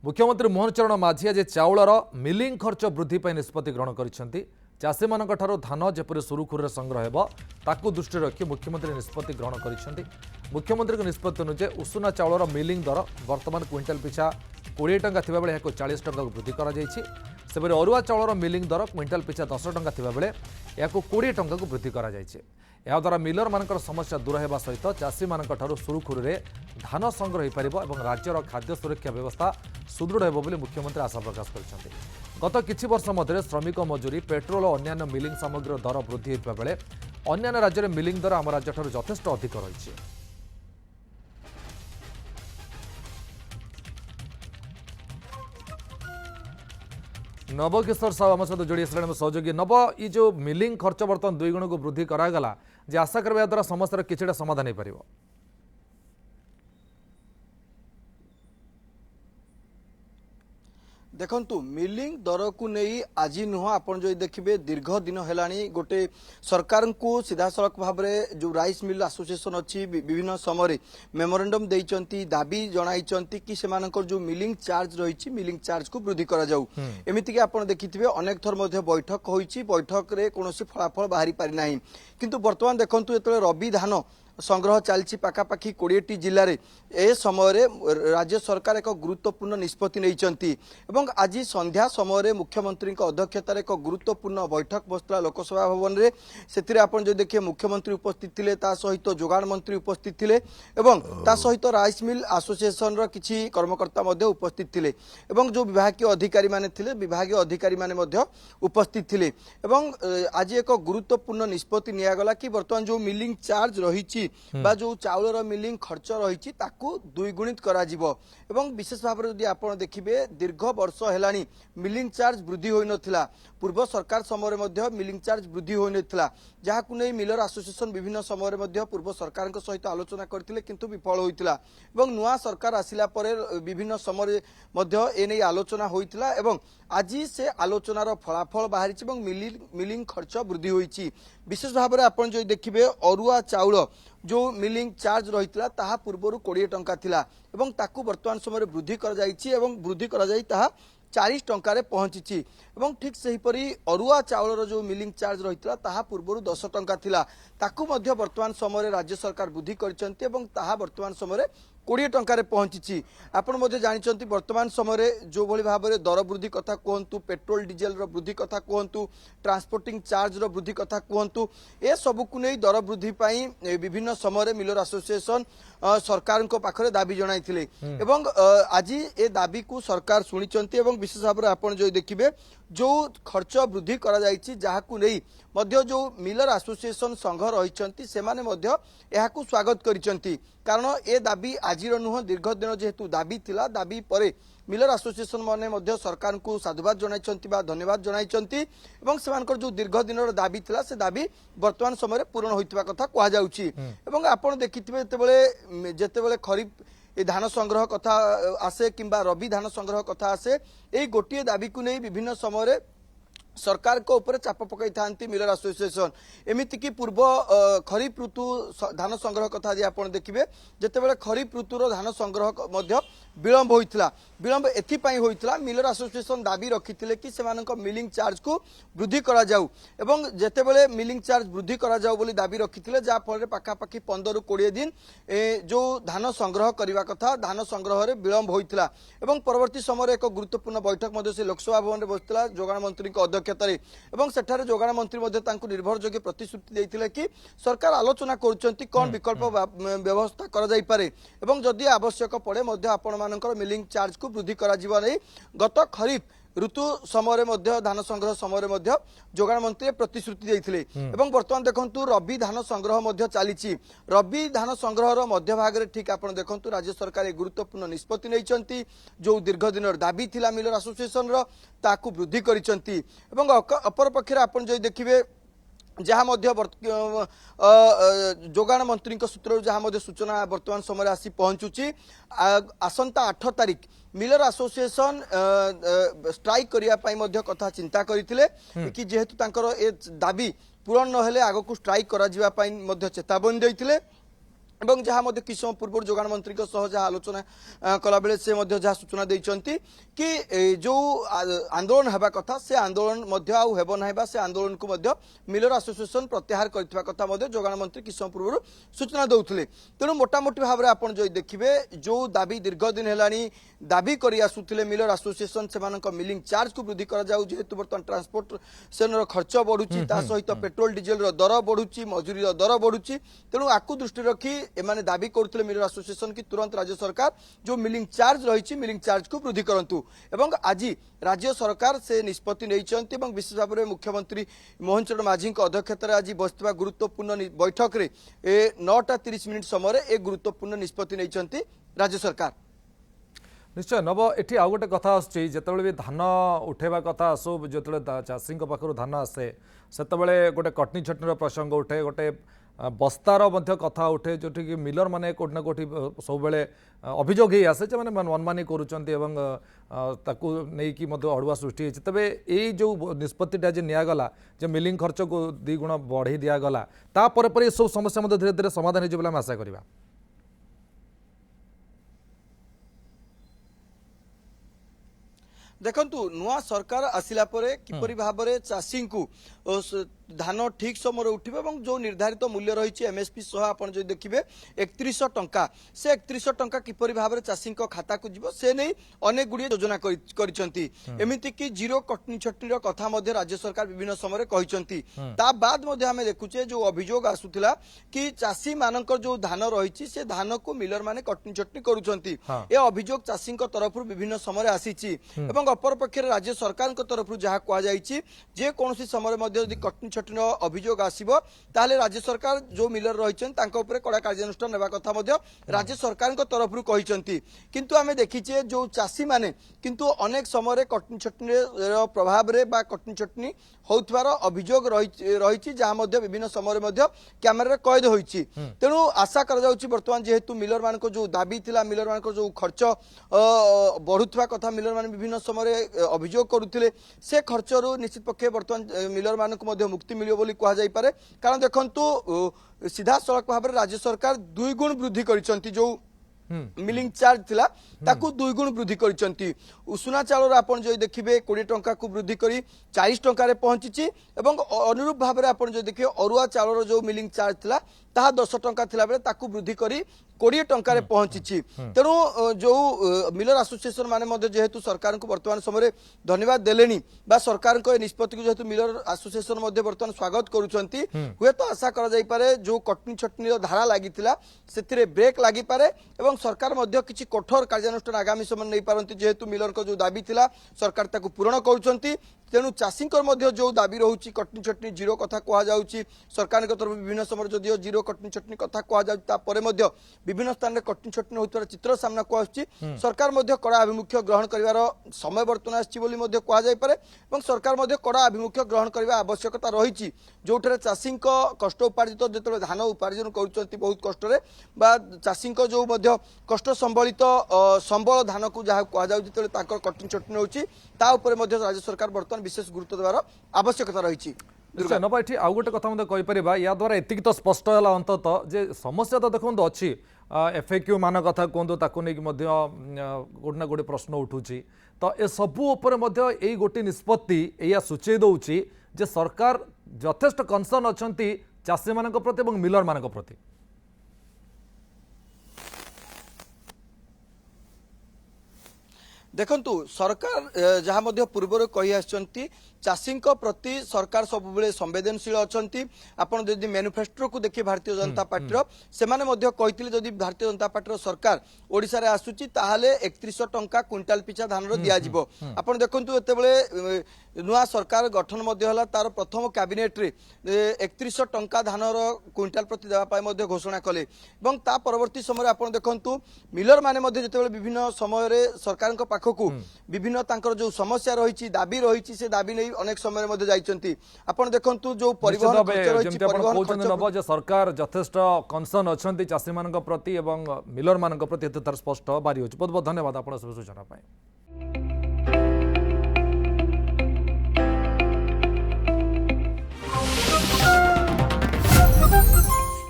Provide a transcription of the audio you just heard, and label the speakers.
Speaker 1: मुख्यमंत्री मोहन चरण माझी आज चाउलर मिलिंग खर्च वृद्धि निष्पत्ति ग्रहण कर चाषी मान धान जपरी सुरुखुरे संग्रह हो दृष्टि रखी मुख्यमंत्री निष्पत्ति ग्रहण कर मुख्यमंत्री निष्पत्ति अनुसार उषुना चाउलर मिलिंग दर वर्तमान क्विंटाल पिछा 20 टंका थिबा बेले याको 40 टंका वृद्धि करा जायछि। सेपरि अरुआ चाउलर मिलिंग दर क्विंटाल पिछा 10 टंका थिबा बेले याको 20 टंका को वृद्धि करा जायछि। या द्वारा मिलर मानकर समस्या दूर होगा सहित चाषी मान सुरुखुरे धान संग्रह हो और राज्यर खाद्य सुरक्षा व्यवस्था सुदृढ़ हो मुख्यमंत्री आशा प्रकाश कर गत किछि वर्ष मध्य श्रमिक मजूरी पेट्रोल और अन्य मिलिंग सामग्री दर वृद्धि होता बेले अन्य राज्य में मिलिंग दर आम राज्य यथेष्ट अधिक रही। नव किशोर साहू आम सहित जोड़ी आसला सहयोगी नव ये जो मिलिंग खर्च बर्तमान 2 गुण को वृद्धि करागला जे आशा करवा द्वारा समस्या किसी समाधान हो पार।
Speaker 2: देखंतु मिलिंग दर को नहीं आज नुह आप देखिए दीर्घ दिन है गोटे सरकार को सीधा सड़क भाव में जो राइस मिल एसोसिएशन अच्छी विभिन्न समय मेमोरेंडम देइचंती दाबी जणाइचंती कि सेमानकर जो मिलिंग चार्ज रही मिलिंग चार्ज को वृद्धि करा जाऊ। एमिति कि आपण देखिथिबे अनेक थर मध्य बैठक होईची बैठक रे कोनोसी फलाफल बाहरी पारि नाही किंतु वर्तमान देखंतु एतले रबी धान संग्रह चलती पाखापाखि 20टी जिले में ए समय राज्य सरकार एक गुरुत्वपूर्ण निष्पत्ति नहीं आज संध्या समय मुख्यमंत्री अध्यक्षतार एक गुरुत्वपूर्ण बैठक बसला लोकसभा भवन में से आप जो देखिए मुख्यमंत्री उपस्थित थे सहित जोगाण मंत्री उपस्थित थे सहित राइस मिल एसोसिएशन किसी कर्मकर्ता उपस्थित थे जो विभागीय अधिकारी माने थिले विभागीय अधिकारी माने उपस्थित थे आज एक गुरुत्वपूर्ण निष्पत्ति नियागला कि बर्तमान जो मिलिंग चार्ज रही बा जो चाउलर मिलिंग खर्च रही द्विगुणित करा जीवो एवं विशेष भाव में यदि आप देखिए दीर्घ वर्ष है मिलिंग चार्ज वृद्धि हो नथिला पूर्व सरकार समय मिलिंग चार्ज वृद्धि हो नथिला जहाकु नै मिलर एसोसिएशन विभिन्न समय पूर्व सरकार सहित आलोचना करथिले किंतु विफल होइतिला एवं नुआ सरकार आसिला परे विभिन्न समय एने आलोचना होइतिला एवं आज से आलोचनार फलाफल बाहरी मिलिंग खर्च वृद्धि होइछि। विशेष भाव में आप जो देखिए अरुआ चाउल जो मिलिंग चार्ज रही ताहा पूर्वर 20 टंका थिला एवं ताकू वर्तमान समय वृद्धि कर जाइछि एवं वृद्धि कर जाई ताहा 40 टंकार पहुंची एवं ठीक सेहीपरि अरुआ चाउलर जो मिलिंग चार्ज रही ताहा पूर्वर 10 टंका थिला ताकू मध्य वर्तमान समय राज्य सरकार वृद्धि करछन्ति एवं ताहा वर्तमान समय 20 टंकार पहुंची। आपण मध्य जानिचंती वर्तमान समय जो भली भाव में दर वृद्धि कथा कहतु पेट्रोल डीजेल वृद्धि कथा कहतु ट्रांसपोर्टिंग चार्ज वृद्धि कथा कहतु ए सबकु नहीं दर वृद्धि पाई विभिन्न समय मिलर एसोसिएशन सरकार को पाखरे दाबी जणाइथिले एवं आज ए दाबी को सरकार सुनिचंती एवं विशेष भाव में आपण जो देखिबे जो खर्च वृद्धि करा जाइछि जाहाकु नहीं मध्य जो मिलर एसोसिएशन संघ रहिचंती सेमाने मध्य एहाकु स्वागत करिचंती कारण ए दाबी आजिर नुह दीर्घ दिन जेहेतु दाबी थिला दाबी परे मिलर एसोसिएशन माने मध्य सरकार को साधुवाद जणाइचंती बा धन्यवाद जणाइचंती एवं सेमानकर जो दीर्घ दिन दाबी थिला से दाबी वर्तमान समय पूर्ण होइतबा कथा कहा जाउछि एवं आपण देखिथिबे जेतेबेले खरीफ ए धान संग्रह कथा आसे किंबा रबी धान संग्रह कथा आसे ए गोटे दाबी को नहीं विभिन्न समय सरकार को ऊपर चाप पकई था मिलर एसोसिएशन एमिति की पूर्व खरीफ ऋतु धान संग्रह कथा जी आप देखिए जितेबाला खरीफ ऋतुर धान संग्रह मध्य विलंब होता विलंब एथिपाई होता मिलर एसोसिएशन दाबी रखिते कि मिलिंग चार्ज को वृद्धि करा जाऊ एवं जेतेबेले मिलिंग चार्ज वृद्धि करा जाऊ बोली दाबी रखिते जहाँफल पाखापाखि 15-20 दिन जो धान संग्रह करने कथा धान संग्रह में विलंब होता एवं परवर्ती समय एक गुरुत्वपूर्ण बैठक से लोकसभा भवन में बसला जोगाण मंत्री एवं सेठारे जोगाण मंत्री निर्भरयोग्य प्रतिश्रुति देते कि सरकार आलोचना करुँच कौन विकल्प व्यवस्था कर जदि आवश्यक पड़े आपण मिलिंग चार्ज को वृद्धि करा नहीं गत खरीफ ऋतु समय धान संग्रह समय जोगाण मंत्री प्रतिश्रुति देते एवं बर्तमान देखु रबी धान संग्रह चली रबी धान संग्रह मध्य भाग में ठीक आप देखु राज्य सरकार गुरुत्वपूर्ण निष्पत्ति नहीं जो दीर्घ दिन दाबी थिला मिलर एसोसिएशन ताकू वृद्धि करिसेंती एवं अपर पक्षे आप जो देखिए जहाँ जोगाण मंत्री सूत्र जहाँ सूचना वर्तमान समय आसी पहुँचुची आसंता 8 तारिख मिलर एसोसिएशन स्ट्राइक करने कथा चिंता करते कि जेहेतु दाबी पूरण न हेले आगक स्ट्राइक करा चेतावनी देते এবং ଯାହା ମଧ୍ୟ କିଛି ସମୟ ପୂର୍ବରୁ ଯୋଗାଣ ମନ୍ତ୍ରୀଙ୍କ ସହ ଯାହା ଆଲୋଚନା କଲାବେଳେ ସେ ମଧ୍ୟ ଯାହା ସୂଚନା ଦେଇଛନ୍ତି କି ଯୋଉ ଆନ୍ଦୋଳନ ହେବା କଥା ସେ ଆନ୍ଦୋଳନ ମଧ୍ୟ ଆଉ ହେବ ନାହିଁ ବା ସେ ଆନ୍ଦୋଳନକୁ ମଧ୍ୟ ମିଲର ଆସୋସିଏସନ ପ୍ରତ୍ୟାହାର କରିଥିବା କଥା ମଧ୍ୟ ଯୋଗାଣ ମନ୍ତ୍ରୀ କିଛି ସମୟ ପୂର୍ବରୁ ସୂଚନା ଦେଉଥିଲେ। ତେଣୁ ମୋଟାମୋଟି ଭାବରେ ଆପଣ ଯଦି ଦେଖିବେ ଯୋଉ ଦାବି ଦୀର୍ଘ ଦିନ ହେଲାଣି ଦାବି କରି ଆସୁଥିଲେ ମିଲର ଆସୋସିଏସନ ସେମାନଙ୍କ ମିଲିଂ ଚାର୍ଜକୁ ବୃଦ୍ଧି କରାଯାଉ ଯେହେତୁ ବର୍ତ୍ତମାନ ଟ୍ରାନ୍ସପୋର୍ଟେସନର ଖର୍ଚ୍ଚ ବଢୁଛି ତା ସହିତ ପେଟ୍ରୋଲ ଡିଜେଲର ଦର ବଢୁଛି ମଜୁରୀର ଦର ବଢୁଛି ତେଣୁ ଆକୁ ଦୃଷ୍ଟିରେ ରଖି ଏମାନେ ଦାବି କରୁଥିଲେ ମିଲର ଆସୋସିଏସନ କି ତୁରନ୍ତ ରାଜ୍ୟ ସରକାର ଯୋଉ ମିଲିଂ ଚାର୍ଜ ରହିଛି ମିଲିଂ ଚାର୍ଜକୁ ବୃଦ୍ଧି କରନ୍ତୁ ଏବଂ ଆଜି ରାଜ୍ୟ ସରକାର ସେ ନିଷ୍ପତ୍ତି ନେଇଛନ୍ତି ଏବଂ ବିଶେଷ ଭାବରେ ମୁଖ୍ୟମନ୍ତ୍ରୀ ମୋହନ ଚରଣ ମାଝୀଙ୍କ ଅଧ୍ୟକ୍ଷତାରେ ଆଜି ବସିଥିବା ଗୁରୁତ୍ୱପୂର୍ଣ୍ଣ ବୈଠକରେ 9:30 ସମୟରେ ଏ ଗୁରୁତ୍ୱପୂର୍ଣ୍ଣ ନିଷ୍ପତ୍ତି ନେଇଛନ୍ତି ରାଜ୍ୟ ସରକାର।
Speaker 1: निश्चय नव एटी आउ गोटे कथा आसते भी धान उठेवा कथा आसू जो चाषी पाखु धान आसे से गोटे कटनी छटनी प्रसंग उठे गोटे बस्तार कथा उठे जो कि मिलर माने कोटी ना कोटी सब अभियोग ही आसे जो मैंने मनमानी करूँ अड़ुआ सृष्टि तेज ये जो निष्पत्तिटा आज निगला जो मिलिंग खर्च को 2 गुण बढ़ई दिगला तापर ये सब समस्या धीरे धीरे समाधान हो आशा करवा।
Speaker 2: देखंतु नुआ सरकार आसिला परे किपरि भाबरे चाषी को धान ठीक समय उठिबे এবং जो निर्धारित मूल्य रही एमएसपी सह आपण जो देखिबे 3100 टंका से 3100 टंका किपरि भाबरे चाषी खाता को जीवो से नहीं अनेक गुडी योजना करिसंती एमिति कि जीरो कटनी छटनी रो कथा मध्ये राज्य सरकार विभिन्न समय कहिसंती ता बाद मध्ये हमें देखुचे जो अभियोग आसुथिला कि चाषी मानकर जो धान रही से धान को मिलर माने कटनी छटनी करूछंती ए अभियोग चाषी तरफ विभिन्न समय आसीची एवं अपर पक्षे राज्य सरकार तरफ जहाँ कहुई जे कौन समय कटनी छटनी अभियोग आसो ताले राज्य सरकार जो मिलर रही कड़ा कार्यानुष्ठान नेबा कथा राज्य सरकार तरफ कहते किंतु आमे देखीचे जो चाषी माने किंतु अनेक समय कटनी छटनी प्रभाव रे बा कटनी छटनी होउथवार अभियोग रही जहाँ विभिन्न समय कैमेरा कैद होइछि तेणु आशा करा जाउछि वर्तमान जेहेतु मिलर मान जो दाबी थिला मिलर मान जो खर्च बढ़ुवा कथा मिलर मान विभिन्न समय अभियोग करुथिले से खर्चरू निश्चित पक्षे वर्तमान मिलर मान मुक्ति मिलियो बोली कहा जाई पारे कारण देखंतु सीधा सड़क भाव राज्य सरकार 2 गुण वृद्धि करिसंती जो मिलिंग चार्ज थिला ताकू 2 गुण वृद्धि करिसंती उषुना चाउर आपण जो देखिबे 20 टंका को वृद्धि करी 40 टंका रे पहुंचीची एवं अनुरूप भाव रे आपण जो देखिबे अरुआ चाउर जो मिलिंग चार्ज थिला ताहा 10 टंका थिला बेले ताकू वृद्धि करी 20 टंका रे पहुंचीची तेणु जो मिलर एसोसिएशन माने जेहेतु सरकार को वर्तमान समय धन्यवाद देलेनी बा सरकार को निष्पत्ति को जेहेतु मिलर एसोसिएशन वर्तमान स्वागत करूछंती हुए तो आशा करा जाई पारे जो कटनी छटनी रो धारा लागितिला सेतिरे ब्रेक लागि पारे एवं सरकार किछि कठोर कार्यानुष्ठान आगामी समय नहीं पारंती जेहेतु मिलर को जो दाबी थिला सरकार ताकू पूर्ण करूछंती तेणु चाषी जो दाबी रोची कटनी छटनी जीरो कथा कह जाउची सरकार तरफ विभिन्न समय जदियो जीरो कटनी छटनी कथा कह जाउची विभिन्न स्थान में कटनी छटनी होता चित्र सामना को आसुची सरकार कड़ा आभिमुख्य ग्रहण करिवार समय वर्तमान आछि बोली कह जाई पारे एवं सरकार कड़ा आभिमुख्य ग्रहण करबा आवश्यकता रही जोठरे चाषी कष्ट उपार्जित जो धान उपार्जन करुचंती बहुत कष्ट बा चाषी जो कष्ट संबलित संबल धान को जहाँ कह जाउची कटनी छटनी होची ता उपरे राज्य सरकार वर्तमान विशेष गुरुत्व देवार आवश्यकता रही
Speaker 1: नबा ये आउ गोटे कथा कहीपर या द्वारा एति तो स्पष्ट है अंतत जे समस्या तो देखो अच्छी एफएक्यू मान कथा कहतु ताकू नहीं गोटे ना गोटे प्रश्न उठूची तो ए सबू यही गोटे निष्पत्ति या सूचई दौची जे सरकार यथेष्ट कनसर्न अच्छा चाषी मान प्रति और मिलर मान प्रति।
Speaker 2: देखंतु सरकार जहाँ पूर्व कही आसचंती चाषी प्रति सरकार सब संवेदनशील अच्छा आपड़ जदि मैनिफेस्टो को देखिए भारतीय जनता पार्टी से जदि भारतीय जनता पार्टी सरकार ओडिशा रे आसुची ताहाले 3100 टंका क्विंटाल पिछा धान दिया जिवो आपण देखंतु एतेबेले नुआ सरकार गठन तार प्रथम कैबिनेट रे 3100 टंका धान क्विंटाल प्रति देवा घोषणा कले एवं ता परवर्ती समय आपण देखंतु मिलर माने जेतेबेले विभिन्न समय रे सरकार पाखकू विभिन्न तांकर जो समस्या रही दाबी रही से दाबी नहीं अनेक समय मध्ये जाइचंती आपण देखंतु जो परिवहन खर्च रही परिवहन खर्च
Speaker 1: सरकार यथेष्ट कनसर्न अछंती चाषी मानक प्रति एवं मिलर मानक प्रति स्पष्ट बारी होची। बहुत बहुत धन्यवाद आपण सब सूचना पाए।